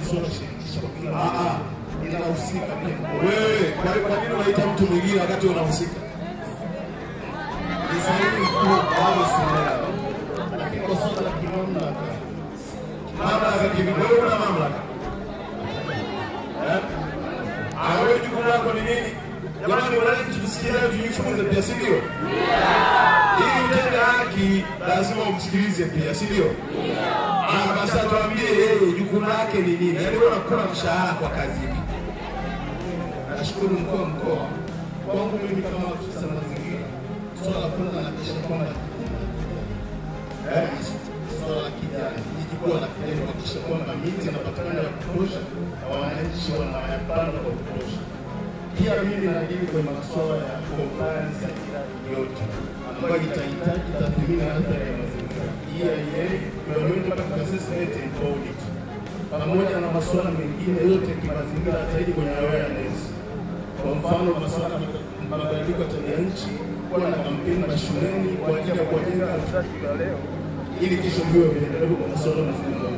masuala ya shirikisho kwa kila inahusika pia. Wewe kwa nini unaita mtu mwingine wakati unahusika? Ni sahihi mkuu au sio? Lakini kwa swala la kimamlaka, Mamlaka kivipi? Wewe una mamlaka. Wewe jukumu lako ni nini? Jamani, wananchi tusikize, tujifunze pia, si ndio? Ili utende haki lazima umsikilize pia, si ndio? Basi tuambie yeye jukumu lake ni nini? Yaani wewe unakula mshahara kwa kazi hii. nashukuru mkuu wa mkoa. Kwangu mimi kama afisa mazingira, swala la kwanza nahakikisha kwamba swala la kijani, jikwa la kijani, kuhakikisha kwamba miti inapatikana ya kutosha na wananchi wanayapanda kwa kutosha. Pia mimi naajiri kwenye masuala ya compliance ya miradi yote ambayo itahitaji tathmini ya athari ya mazingira, EIA, environmental assessment and audit, pamoja na masuala mengine yote ya kimazingira zaidi kwenye awareness. Kwa mfano masuala ya mabadiliko ya tabia nchi, kuwa na kampeni mashuleni kwa ajili ya kujenga usafi wa leo ili kesho viwe endelevu kwa masuala ya mazingira.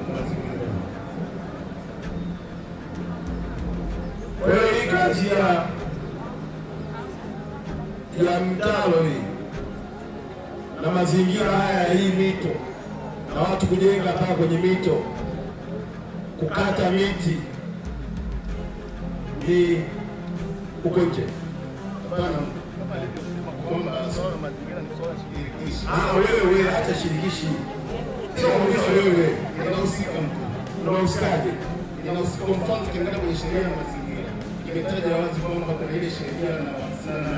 Kwa hiyo hii kazi ya mtaro hii na mazingira haya ya hii mito na watu kujenga paka kwenye mito, kukata miti ni uko nje. Hapana, kwamba swala mazingira ni swala shirikishi. Wewe hata shirikishi sio wewe, inahusika mtu. unahusikaje? Inahusika. Kwa mfano tukiangalia kwenye sheria ya mazingira imetaja wazi kwamba kuna ile sheria na sana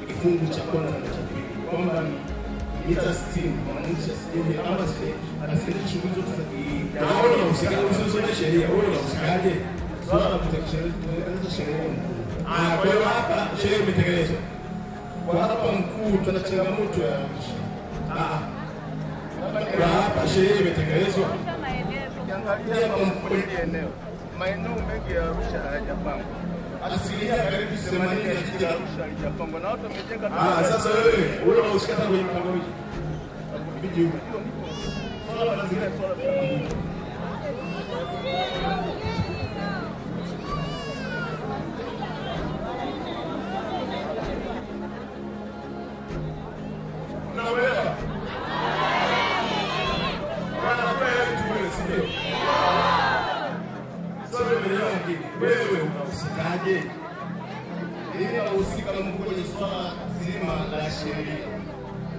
kifungu cha kwanza na cha pili kwamba ni mita 60 wananchi asije ama asije shughuli zote za wewe unahusikaje? Usisome sheria, wewe unahusikaje? swala la kutekeleza sheria. Kwa hiyo hapa sheria imetekelezwa. Kwa hapa mkuu tuna changamoto ya kwa hapa sheria imetekelezwa. Ukiangalia kwa mkuu eneo maeneo mengi ya Arusha hayajapangwa. Asilimia karibu 80 ya jiji la Arusha halijapangwa na watu wamejenga. Sasa wewe unahusika kwenye mpango huu. Viji swala la mazingira, swala la wewe unahusikaje? Mimi nahusika kwenye swala zima la sheria.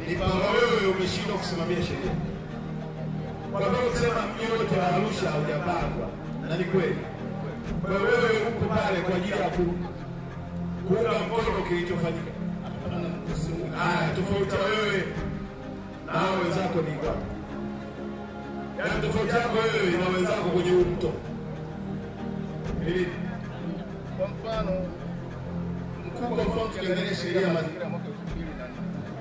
Ni kama wewe umeshindwa kusimamia sheria. Kwa sababu kusema mji wote wa Arusha hujapangwa, na ni kweli. Kwa wewe uko pale kwa ajili ya kuunga mkono kilichofanyika. Tofauti wewe na hao wenzako ni kwa. Yaani tofauti yako wewe na wenzako kwenye huu mto. Kwa mfano mkuu, kwa mfano tukiangalia sheria ya mazingira mwaka 2004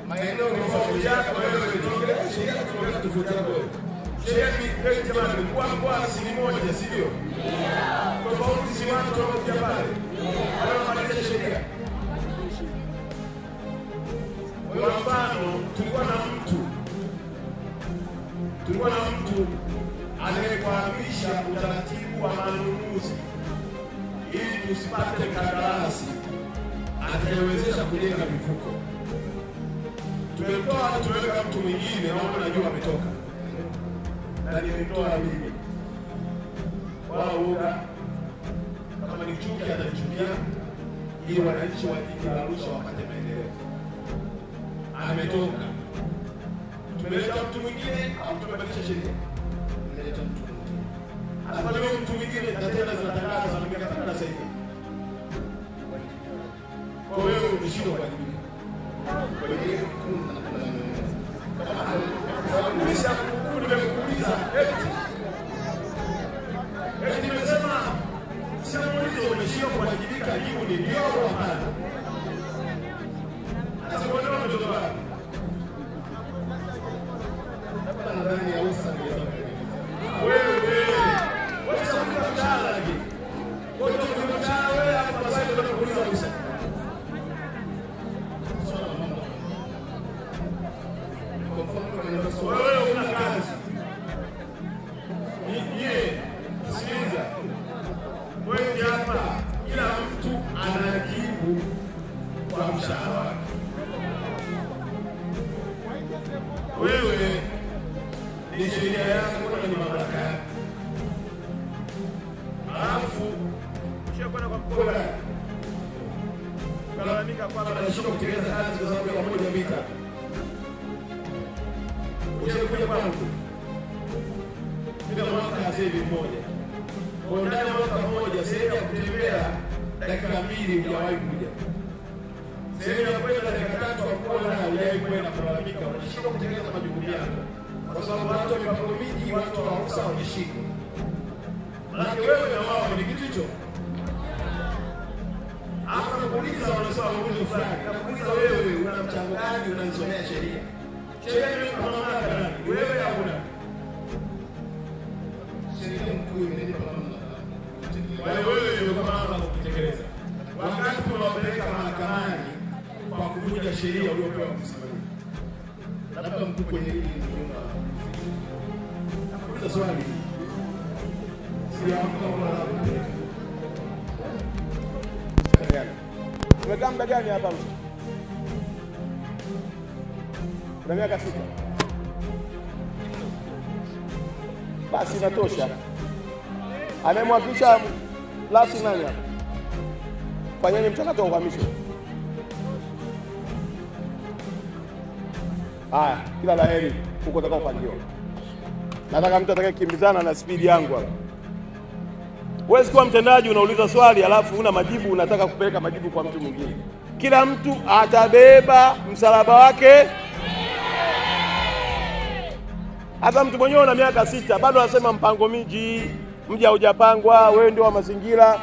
maeneo tofauti yako wewe tunaongelea sheria tofauti yako wewe. Sheria ni jamani kwa asili moja, sivyo? Tofauti si watu tofauti pale. Wanamaliza sheria. Kwa mfano tulikuwa na mtu anayekuhamisha utaratibu wa manunuzi ili tusipate kandarasi atawezesha kujenga mifuko. Tumeweka mtu mwingine ambao najua ametoka. Na nimetoa mimi. Wao uga kama ni chuki atanichukia ili wananchi wa jiji la Arusha wapate maendeleo. Ametoka. Tumeleta mtu mwingine au tumebadilisha sheria? tumeleta mtu mwingine. Hata leo mtu mwingine tena zinatangaza anapiga tangazo hivi. Kwa hiyo umeshindwa kuadhibiwa. Kwa hiyo nimekuuliza eti nimesema sina muulizo umeshindwa kuwajibika, jibu ni ndio au hapana. Sasa kwa nini mtoto wako hapa ndani ya usa wewe wacha kutafutana lakini kwa hiyo tunataka wewe hapa sasa tunakuuliza usa wewe una kazi. Sikiliza. kila mtu anajibu kwa mshahara wake. Wewe ni sheria yako na ni mamlaka yako. Alafu Ushakwenda kwa mkoa kalalamika kwamba anashindwa kutekeleza kazi kwa sababu ya moja vita. Ushakuja kwangu kila mwaka asili mmoja. Kwa ndani ya mwaka mmoja sehemu ya kutembea dakika 2 hujawahi kuja. Sehemu ya kwenda dakika 3 kwa kuona hujawahi kwenda kulalamika. Unashindwa kutekeleza majukumu yako. Kwa sababu watu wa mipango miji, watu wa ruhusa wameshika. Na wewe na wao ni kitu hicho. Hapo nakuuliza wanasema muulizo fulani. Nakuuliza wewe una mchango gani unanisomea sheria? Sheria ni kama mamlaka gani? Wewe hauna. Sheria mkuu imenipa mamlaka. Wewe ndio kama mamlaka kutekeleza. Wakati unawapeleka mahakamani kwa kuvunja sheria uliopewa kusimamia. Labda mkuu kwenye hili nyumba. Nakuuliza swali. Siamka wala kupeleka. umekaa muda gani hapa mtu? Una miaka 6. Basi inatosha. Amemwakilisha lasi nani hapa? Fanyeni mchakato wa uhamisho. Haya, kila laheri huko utakaopangiwa. Nataka mtu atakayekimbizana na spidi yangu hapa. Wewe kwa mtendaji unauliza swali alafu una majibu, unataka kupeleka majibu kwa mtu mwingine. Kila mtu atabeba msalaba wake. Hata mtu mwenyewe una miaka 6 bado anasema mpango miji, mji haujapangwa, wewe ndio wa mazingira.